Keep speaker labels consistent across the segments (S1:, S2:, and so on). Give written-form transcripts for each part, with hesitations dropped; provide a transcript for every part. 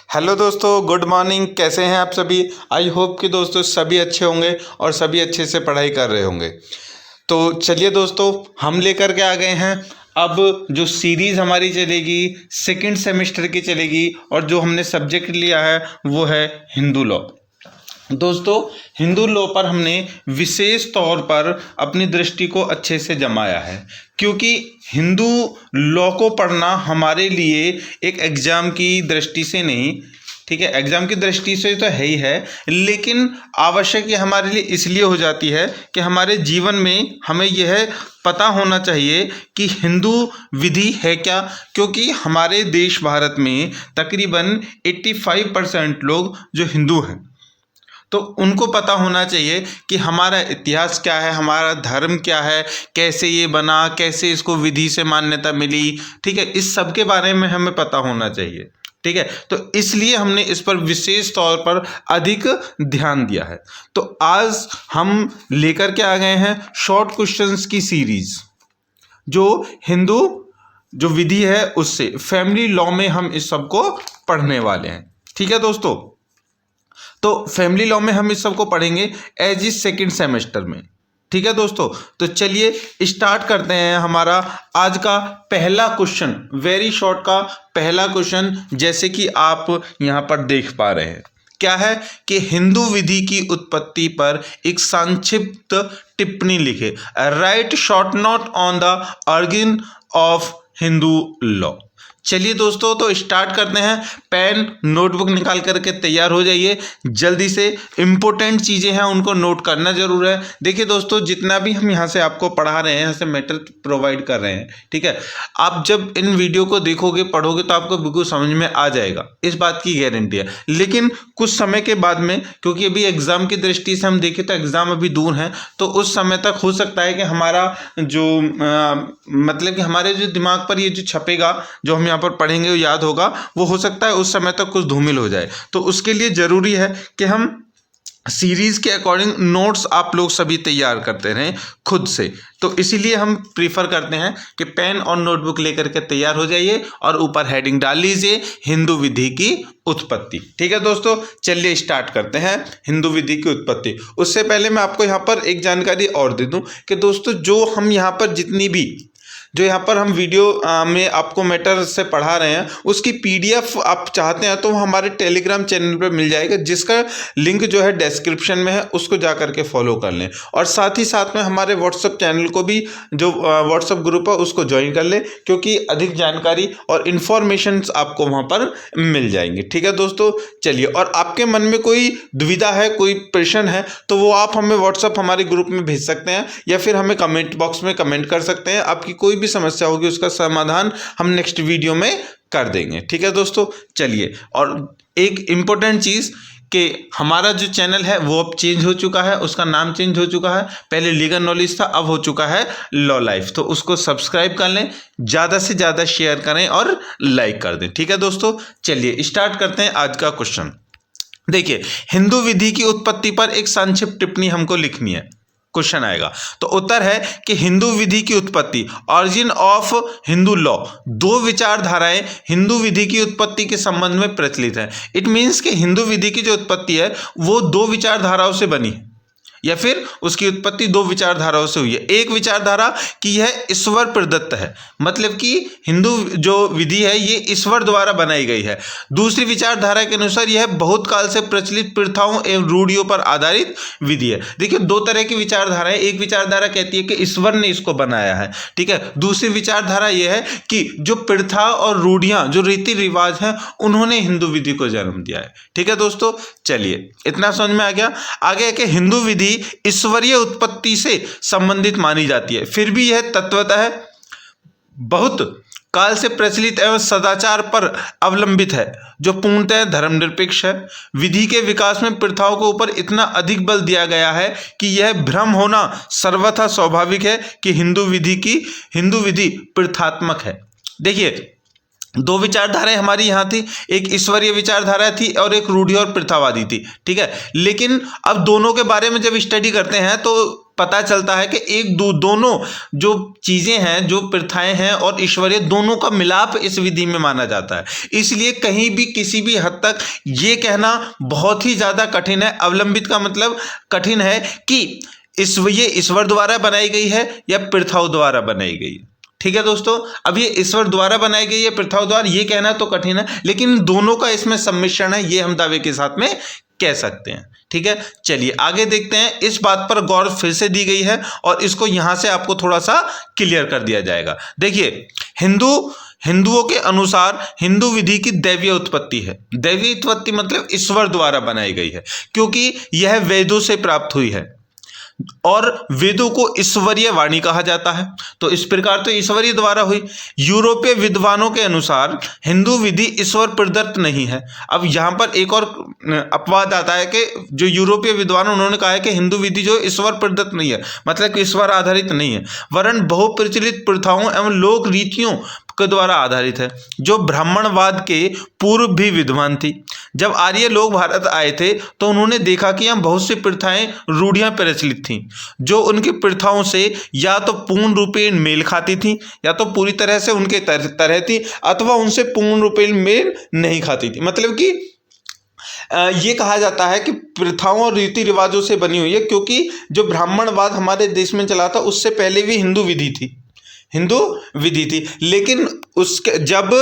S1: Hello दोस्तों, good morning. कैसे हैं आप सभी? आई होप कि दोस्तों सभी अच्छे होंगे और सभी अच्छे से पढ़ाई कर रहे होंगे। तो चलिए दोस्तों, हम लेकर के आ गए हैं अब जो सीरीज़ हमारी चलेगी सेकंड सेमेस्टर की चलेगी, और जो हमने सब्जेक्ट लिया है वो है हिंदू लॉ। दोस्तों, हिंदू लॉ पर हमने विशेष तौर पर अपनी दृष्टि को अच्छे से जमाया है, क्योंकि हिंदू लॉ को पढ़ना हमारे लिए एक एग्ज़ाम की दृष्टि से नहीं, ठीक है, एग्ज़ाम की दृष्टि से तो है ही है, लेकिन आवश्यक ये हमारे लिए इसलिए हो जाती है कि हमारे जीवन में हमें यह पता होना चाहिए कि हिंदू विधि है क्या। क्योंकि हमारे देश भारत में तकरीबन 85% लोग जो हिंदू हैं, तो उनको पता होना चाहिए कि हमारा इतिहास क्या है, हमारा धर्म क्या है, कैसे ये बना, कैसे इसको विधि से मान्यता मिली, ठीक है, इस सब के बारे में हमें पता होना चाहिए। ठीक है, तो इसलिए हमने इस पर विशेष तौर पर अधिक ध्यान दिया है। तो आज हम लेकर के आ गए हैं शॉर्ट क्वेश्चंस की सीरीज, जो हिंदू जो विधि है उससे फैमिली लॉ में हम इस सब को पढ़ने वाले हैं। ठीक है दोस्तों, तो फैमिली लॉ में हम इस सब को पढ़ेंगे एज इज सेकेंड सेमेस्टर में। ठीक है दोस्तों, तो चलिए स्टार्ट करते हैं हमारा आज का पहला क्वेश्चन, वेरी शॉर्ट का पहला क्वेश्चन, जैसे कि आप यहाँ पर देख पा रहे हैं। क्या है कि हिंदू विधि की उत्पत्ति पर एक संक्षिप्त टिप्पणी लिखे। Right short note on the origin of Hindu law. चलिए दोस्तों, तो स्टार्ट करते हैं। पेन नोटबुक निकाल करके तैयार हो जाइए, जल्दी से इंपॉर्टेंट चीज़ें हैं उनको नोट करना जरूर है। देखिए दोस्तों, जितना भी हम यहाँ से आपको पढ़ा रहे हैं, यहाँ से मेटेरियल प्रोवाइड कर रहे हैं, ठीक है, आप जब इन वीडियो को देखोगे पढ़ोगे तो आपको बिल्कुल समझ में आ जाएगा, इस बात की गारंटी है। लेकिन कुछ समय के बाद में, क्योंकि अभी एग्ज़ाम की दृष्टि से हम देखें तो एग्ज़ाम अभी दूर है, तो उस समय तक हो सकता है कि हमारा जो मतलब कि हमारे जो दिमाग पर ये जो छपेगा, जो हम यहाँ पर पढ़ेंगे वो याद होगा, वो हो सकता है उस समय तक कुछ धूमिल हो जाए। तो उसके लिए ज़रूरी है कि हम सीरीज के अकॉर्डिंग नोट्स आप लोग सभी तैयार करते रहें खुद से। तो इसीलिए हम प्रीफर करते हैं कि पेन और नोटबुक लेकर के तैयार हो जाइए और ऊपर हेडिंग डाल लीजिए हिंदू विधि की उत्पत्ति। ठीक है दोस्तों, चलिए स्टार्ट करते हैं हिंदू विधि की उत्पत्ति। उससे पहले मैं आपको यहाँ पर एक जानकारी और दे दूँ कि दोस्तों, जो हम यहाँ पर जितनी भी जो यहाँ पर हम वीडियो में आपको मैटर से पढ़ा रहे हैं, उसकी पीडीएफ आप चाहते हैं तो हमारे टेलीग्राम चैनल पर मिल जाएगा, जिसका लिंक जो है डिस्क्रिप्शन में है, उसको जा करके फॉलो कर लें। और साथ ही साथ में हमारे व्हाट्सएप चैनल को भी, जो व्हाट्सएप ग्रुप है उसको ज्वाइन कर लें, क्योंकि अधिक जानकारी और इन्फॉर्मेशन आपको वहाँ पर मिल जाएंगे। ठीक है दोस्तों, चलिए, और आपके मन में कोई दुविधा है, कोई प्रश्न है, तो वो आप हमें व्हाट्सएप हमारे ग्रुप में भेज सकते हैं, या फिर हमें कमेंट बॉक्स में कमेंट कर सकते हैं। आपकी कोई भी समस्या होगी उसका समाधान हम नेक्स्ट वीडियो में कर देंगे। ठीक है दोस्तों, चलिए, और एक इम्पोर्टेंट चीज़ कि हमारा जो चैनल है वो अब चेंज हो चुका है, उसका नाम चेंज हो चुका है। पहले लीगल नॉलेज था, अब हो चुका है लॉ लाइफ। तो उसको सब्सक्राइब कर लें, ज़्यादा से ज़्यादा शेयर करें और लाइक कर दें। ठीक है दोस्तों, चलिए स्टार्ट करते हैं आज का क्वेश्चन। देखिए, हिंदू विधि की उत्पत्ति पर एक संक्षिप्त टिप्पणी हमको लिखनी है। क्वेश्चन आएगा तो उत्तर है कि हिंदू विधि की उत्पत्ति, ऑरिजिन ऑफ हिंदू लॉ, दो विचारधाराएं हिंदू विधि की उत्पत्ति के संबंध में प्रचलित है। इट मीन्स कि हिंदू विधि की जो उत्पत्ति है वो दो विचारधाराओं से बनी है, या फिर उसकी उत्पत्ति दो विचारधाराओं से हुई है। एक विचारधारा कि यह ईश्वर प्रदत्त है, मतलब कि हिंदू जो विधि है ये ईश्वर द्वारा बनाई गई है। दूसरी विचारधारा के अनुसार यह बहुत काल से प्रचलित प्रथाओं एवं रूढ़ियों पर आधारित विधि है। देखिए, दो तरह की विचारधाराएं, एक विचारधारा कहती है कि ईश्वर ने इसको बनाया है, ठीक है। दूसरी विचारधारा यह है कि जो प्रथा और रूढ़ियां, जो रीति रिवाज हैं, उन्होंने हिंदू विधि को जन्म दिया है। ठीक है दोस्तों, चलिए, इतना समझ में आ गया। आगे कि हिंदू विधि ईश्वरीय उत्पत्ति से संबंधित मानी जाती है, फिर भी यह तत्वतः बहुत काल से प्रचलित एवं सदाचार पर अवलंबित है, जो पूर्णतः धर्मनिरपेक्ष है। विधि के विकास में प्रथाओं के ऊपर इतना अधिक बल दिया गया है कि यह भ्रम होना सर्वथा स्वाभाविक है कि हिंदू विधि प्रथात्मक है। देखिए, दो विचारधाराएं हमारी यहाँ थी, एक ईश्वरीय विचारधारा थी और एक रूढ़ि और प्रथावादी थी, ठीक है। लेकिन अब दोनों के बारे में जब स्टडी करते हैं तो पता चलता है कि दोनों जो चीजें हैं, जो प्रथाएं हैं और ईश्वरीय, दोनों का मिलाप इस विधि में माना जाता है। इसलिए कहीं भी किसी भी हद तक ये कहना बहुत ही ज्यादा कठिन है, अवलंबित का मतलब कठिन है कि ये ईश्वर द्वारा बनाई गई है या प्रथाओं द्वारा बनाई गई है। ठीक है दोस्तों, अब ये ईश्वर द्वारा बनाई गई है प्रथाओं द्वारा, ये कहना तो कठिन है, लेकिन दोनों का इसमें सम्मिश्रण है, ये हम दावे के साथ में कह सकते हैं। ठीक है, चलिए आगे देखते हैं। इस बात पर गौर फिर से दी गई है और इसको यहां से आपको थोड़ा सा क्लियर कर दिया जाएगा। देखिए, हिंदुओं के अनुसार हिंदू विधि की दैवीय उत्पत्ति है। दैवीय उत्पत्ति मतलब ईश्वर द्वारा बनाई गई है, क्योंकि यह वेदों से प्राप्त हुई है और वेदों को ईश्वरीय वाणी कहा जाता है, तो इस प्रकार तो ईश्वरीय द्वारा हुई। यूरोपीय विद्वानों के अनुसार हिंदू विधि ईश्वर प्रदत्त नहीं है। अब यहाँ पर एक और अपवाद आता है कि जो यूरोपीय विद्वान उन्होंने कहा है कि हिंदू विधि जो ईश्वर प्रदत्त नहीं है, मतलब कि ईश्वर आधारित नहीं है, वरन बहुप्रचलित प्रथाओं एवं लोक रीतियों के द्वारा आधारित है, जो ब्राह्मणवाद के पूर्व भी विद्वान थी। जब आर्य लोग भारत आए थे तो उन्होंने देखा कि यहाँ बहुत सी प्रथाएं, रूढ़ियां प्रचलित थीं, जो उनकी प्रथाओं से या तो पूर्ण रूपेण मेल खाती थी, या तो पूरी तरह से उनके तरह थी, अथवा उनसे पूर्ण रूपेण मेल नहीं खाती थी। मतलब कि ये कहा जाता है कि प्रथाओं और रीति रिवाजों से बनी हुई है, क्योंकि जो ब्राह्मणवाद हमारे देश में चला था उससे पहले भी हिंदू विधि थी। लेकिन उसके जब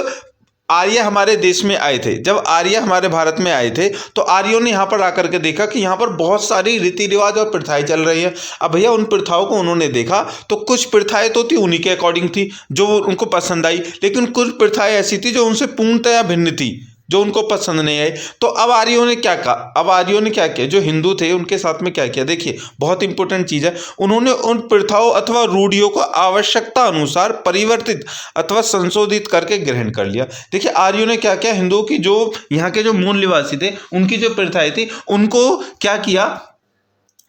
S1: आर्य हमारे देश में आए थे, जब आर्य हमारे भारत में आए थे, तो आर्यों ने यहाँ पर आकर के देखा कि यहाँ पर बहुत सारी रीति रिवाज और प्रथाएं चल रही है। अब भैया उन प्रथाओं को उन्होंने देखा तो कुछ प्रथाएं तो थी उन्हीं के अकॉर्डिंग थी जो उनको पसंद आई, लेकिन कुछ प्रथाएं ऐसी थी जो उनसे पूर्णतया भिन्न थी, जो उनको पसंद नहीं आई। तो अब आर्यों ने क्या कहा, अब आर्यों ने क्या किया, जो हिंदू थे उनके साथ में क्या किया, देखिए बहुत इंपॉर्टेंट चीज है, उन्होंने उन प्रथाओं अथवा रूढ़ियों को आवश्यकता अनुसार परिवर्तित अथवा संशोधित करके ग्रहण कर लिया। देखिए आर्यों ने क्या किया, हिंदुओं की जो यहाँ के जो मूल निवासी थे उनकी जो प्रथाएं थी उनको क्या किया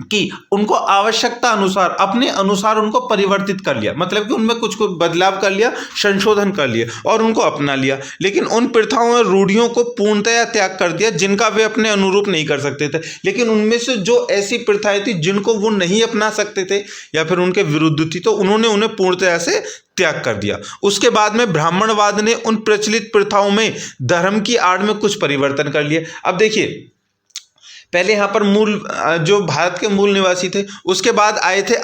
S1: कि उनको आवश्यकता अनुसार, अपने अनुसार उनको परिवर्तित कर लिया, मतलब कि उनमें कुछ बदलाव कर लिया, संशोधन कर लिया और उनको अपना लिया। लेकिन उन प्रथाओं और रूढ़ियों को पूर्णतया त्याग कर दिया जिनका वे अपने अनुरूप नहीं कर सकते थे। लेकिन उनमें से जो ऐसी प्रथाएं थी जिनको वो नहीं अपना सकते थे या फिर उनके विरुद्ध थी, तो उन्होंने उन्हें पूर्णतया से त्याग कर दिया। उसके बाद में ब्राह्मणवाद ने उन प्रचलित प्रथाओं में धर्म की आड़ में कुछ परिवर्तन कर लिए। अब देखिए, पहले यहाँ पर जो भारत के मूल निवासी थे, उसके बाद आए थे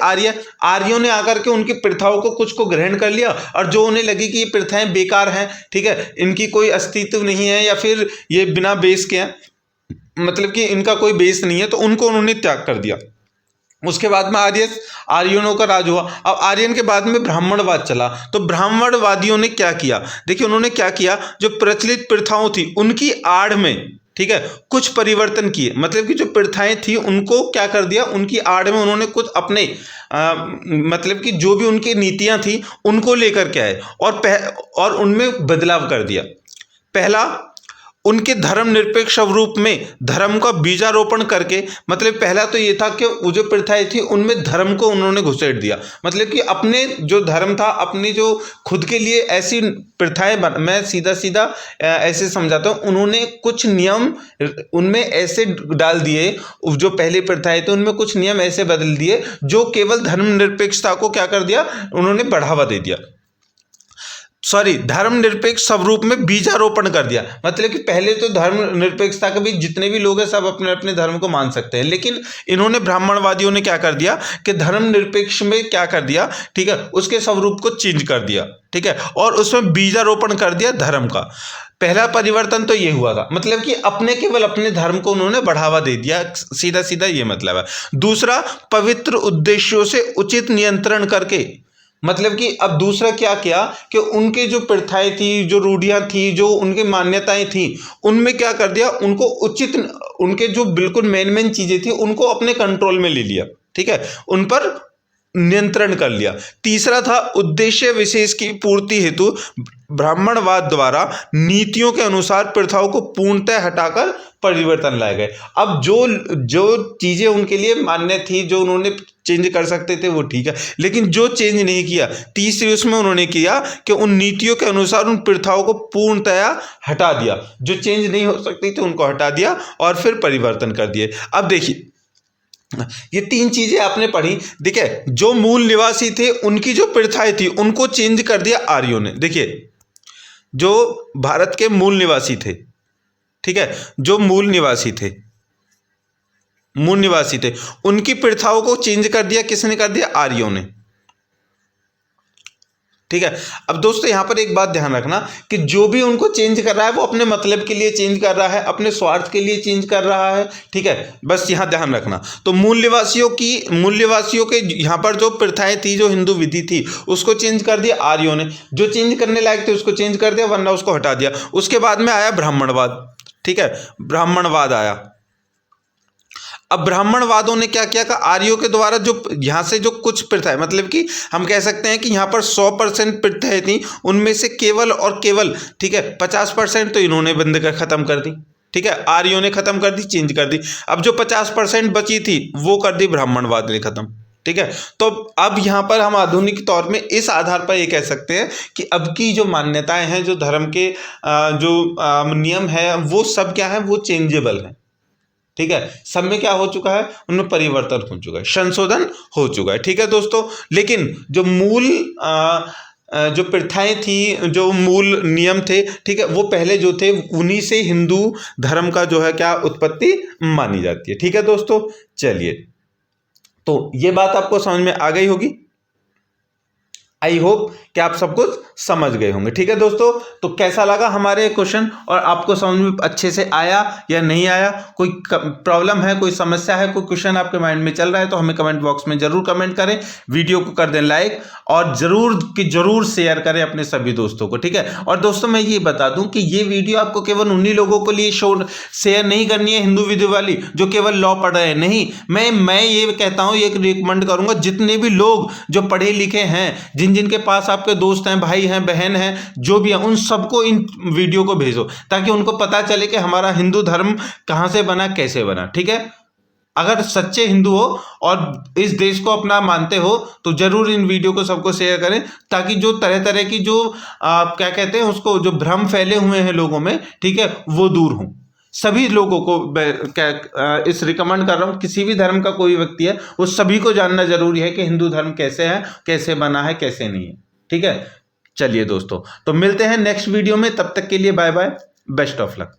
S1: आर्यों ने आकर के उनकी प्रथाओं को कुछ को ग्रहण कर लिया, और जो उन्हें लगी कि ये प्रथाएं बेकार हैं, ठीक है, इनकी कोई अस्तित्व नहीं है या फिर ये बिना बेस के हैं, मतलब कि इनका कोई बेस नहीं है, तो उनको उन्होंने त्याग कर दिया। उसके बाद में आर्यनों का राज हुआ। अब आर्यन के बाद में ब्राह्मणवाद चला, तो ब्राह्मणवादियों ने क्या किया, देखिए उन्होंने क्या किया, जो प्रचलित प्रथाओं थी उनकी आड़ में, ठीक है, कुछ परिवर्तन किए, मतलब कि जो प्रथाएं थी उनको क्या कर दिया, उनकी आड़ में उन्होंने कुछ अपने मतलब कि जो भी उनकी नीतियां थी उनको लेकर के आए और उनमें बदलाव कर दिया। पहला, उनके धर्म निरपेक्ष स्वरूप में धर्म का बीजारोपण करके, मतलब पहला तो ये था कि वो जो प्रथाएं थी उनमें धर्म को उन्होंने घुसेड़ दिया, मतलब कि अपने जो धर्म था, अपनी जो खुद के लिए ऐसी प्रथाएं मैं सीधा ऐसे समझाता हूँ, उन्होंने कुछ नियम उनमें ऐसे डाल दिए, जो पहले प्रथाएं थे उनमें कुछ नियम ऐसे बदल दिए जो केवल धर्म निरपेक्षता को क्या कर दिया, उन्होंने बढ़ावा दे दिया, धर्म निरपेक्ष स्वरूप में बीजारोपण कर दिया। मतलब कि पहले तो धर्म निरपेक्षता के भी जितने भी लोग हैं सब अपने अपने धर्म को मान सकते हैं, लेकिन इन्होंने ब्राह्मणवादियों ने क्या कर दिया कि धर्म निरपेक्ष में क्या कर दिया, ठीक है, उसके स्वरूप को चेंज कर दिया, ठीक है, और उसमें बीजारोपण कर दिया धर्म का। पहला परिवर्तन तो ये हुआ था, मतलब कि केवल अपने धर्म को उन्होंने बढ़ावा दे दिया, सीधा ये मतलब है। दूसरा, पवित्र उद्देश्यों से उचित नियंत्रण करके, मतलब कि अब दूसरा क्या किया कि उनके जो प्रथाएं थी, जो रूढ़ियां थी, जो उनकी मान्यताएं थी, उनमें क्या कर दिया, उनको उचित, उनके जो बिल्कुल मेन चीजें थी उनको अपने कंट्रोल में ले लिया, ठीक है, उन पर नियंत्रण कर लिया। तीसरा था, उद्देश्य विशेष की पूर्ति हेतु ब्राह्मणवाद द्वारा नीतियों के अनुसार प्रथाओं को पूर्णतः हटाकर परिवर्तन लाए गए। अब जो चीजें उनके लिए मान्य थी, जो उन्होंने चेंज कर सकते थे वो ठीक है, लेकिन जो चेंज नहीं किया, तीसरी उसमें उन्होंने किया कि उन नीतियों के अनुसार उन प्रथाओं को पूर्णतया हटा दिया, जो चेंज नहीं हो सकती थी उनको हटा दिया और फिर परिवर्तन कर दिए। अब देखिए ये तीन चीजें आपने पढ़ी। देखिए, जो मूल निवासी थे उनकी जो प्रथाएं थी उनको चेंज कर दिया आर्यों ने। देखिए, जो भारत के मूल निवासी थे, ठीक है, जो मूल निवासी थे उनकी प्रथाओं को चेंज कर दिया। किसने कर दिया? आर्यों ने। ठीक है। अब दोस्तों यहां पर एक बात ध्यान रखना कि जो भी उनको चेंज कर रहा है वो अपने मतलब के लिए चेंज कर रहा है, अपने स्वार्थ के लिए चेंज कर रहा है। ठीक है, बस यहां ध्यान रखना। तो मूल निवासियों के यहां पर जो प्रथाएं थी, जो हिंदू विधि थी, उसको चेंज कर दिया आर्यों ने। जो चेंज करने लायक थे उसको चेंज कर दिया, वरना उसको हटा दिया। उसके बाद में आया ब्राह्मणवाद। ठीक है, ब्राह्मणवाद आया। अब ब्राह्मणवादों ने क्या किया कि आर्यों के द्वारा जो यहाँ से जो कुछ प्रथाएं, मतलब कि हम कह सकते हैं कि यहाँ पर 100% प्रथाएं थी, उनमें से केवल और केवल, ठीक है, 50% तो इन्होंने बंद कर खत्म कर दी। ठीक है, आर्यों ने खत्म कर दी, चेंज कर दी। अब जो 50% बची थी वो कर दी ब्राह्मणवाद ने खत्म। ठीक है, तो अब यहाँ पर हम आधुनिक तौर में इस आधार पर ये कह सकते हैं कि अब की जो मान्यताएं हैं, जो धर्म के जो नियम है, वो सब क्या है, वो चेंजेबल है। ठीक है, सब में क्या हो चुका है, उनमें परिवर्तन हो चुका है, संशोधन हो चुका है। ठीक है दोस्तों, लेकिन जो मूल जो प्रथाएं थी, जो मूल नियम थे, ठीक है, वो पहले जो थे उन्हीं से हिंदू धर्म का जो है क्या उत्पत्ति मानी जाती है। ठीक है दोस्तों, चलिए, तो ये बात आपको समझ में आ गई होगी। आई होप कि आप सब कुछ समझ गए होंगे। ठीक है दोस्तों, तो कैसा लगा हमारे क्वेश्चन, और आपको समझ में अच्छे से आया या नहीं आया? कोई प्रॉब्लम है, कोई समस्या है, कोई क्वेश्चन आपके माइंड में चल रहा है तो हमें कमेंट बॉक्स में जरूर कमेंट करें। वीडियो को कर दें लाइक, और जरूर शेयर करें अपने सभी दोस्तों को। ठीक है, और दोस्तों मैं ये बता दूं कि ये वीडियो आपको केवल उन्हीं लोगों को लिए शेयर नहीं करनी है, हिंदू विधि वाली, जो केवल लॉ पढ़ रहे हैं। नहीं, मैं ये कहता हूं, ये रिकमेंड करूंगा, जितने भी लोग जो पढ़े लिखे हैं, जिनके पास आपके दोस्त हैं, भाई हैं, बहन हैं, जो भी हैं, उन सबको इन वीडियो को भेजो, ताकि उनको पता चले कि हमारा हिंदू धर्म कहां से बना, कैसे बना। ठीक है, अगर सच्चे हिंदू हो और इस देश को अपना मानते हो तो जरूर इन वीडियो को सबको शेयर करें, ताकि जो तरह तरह की जो क्या कहते हैं उसको, जो भ्रम फैले हुए हैं लोगों में, ठीक है, वो दूर हों। सभी लोगों को इस रिकमेंड कर रहा हूँ, किसी भी धर्म का कोई व्यक्ति है, उस सभी को जानना जरूरी है कि हिंदू धर्म कैसे है, कैसे बना है, कैसे नहीं है। ठीक है, चलिए दोस्तों, तो मिलते हैं नेक्स्ट वीडियो में। तब तक के लिए bye bye, best of luck.